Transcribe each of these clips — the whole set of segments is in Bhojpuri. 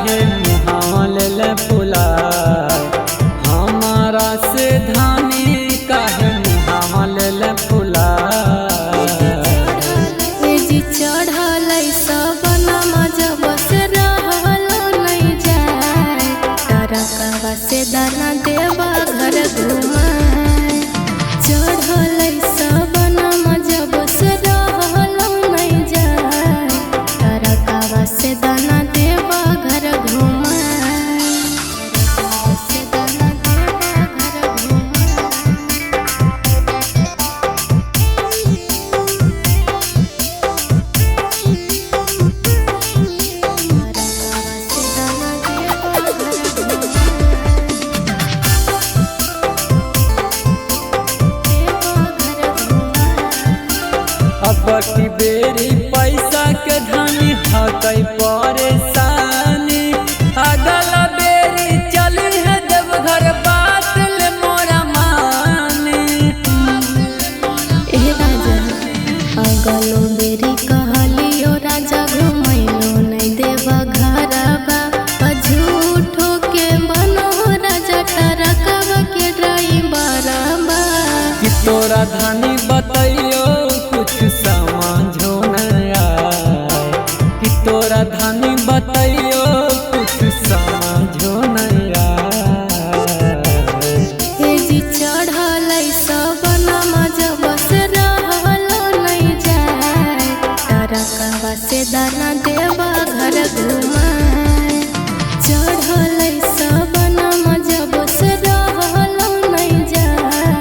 काहे मुहावल ले फुला हमारा से धानी काहे मुहावल ले फुला जी चढ़ल सबनमा जब से रहल नहीं जाए टरकवा से दाना देवा घर घुमाए चढ़ल सबनमा जब से रहल नहीं जाए टरकवा से दाना देवा घर घुमाए से दाना देवा घर अब की बेरी पैसा के धनी हकई परेशानी अगल बेरी चली है जब घर बात ले मोरा मानी ए राजा अगलो बेरी कहलियो राजा घुमैलो नहीं देवा घरबा झूठो के बनो राजा टरकवा के ड्राइवरबा कि तोरा धनी बतैयो कुछ समझो न आए कि तोरा धनी बतैयो कुछ समझो न आए हे जी चढ़ल सबनमा जब से रहल नहीं जाए टरकवा से दाना देवा घर घुमाए चढ़ल सबनमा जब से रहल नहीं जाए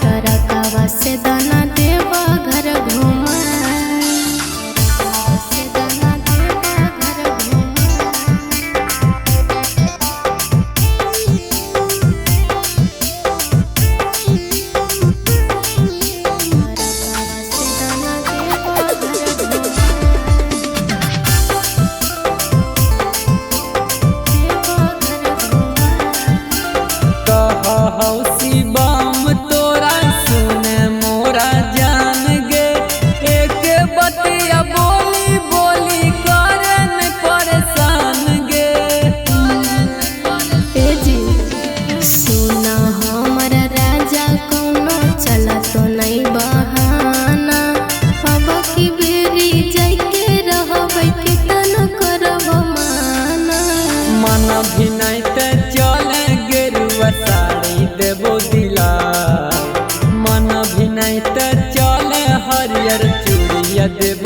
टरकवा से दाना देवा घर घुमाए से दाना देवा घर हौसी बम तोरा सुने मोरा जान गे एक बतिया बोली बोली करे न परेशान गे ए जी सुना हमर राजा कौनो चला तो नहीं बहाना अब की बेरी जाके रहबै कितन करब माना मन भी नहीं ते चले गेरुआ साड़ी देबो दिला मन भी नहीं ते चले हरियर चूड़िया देबो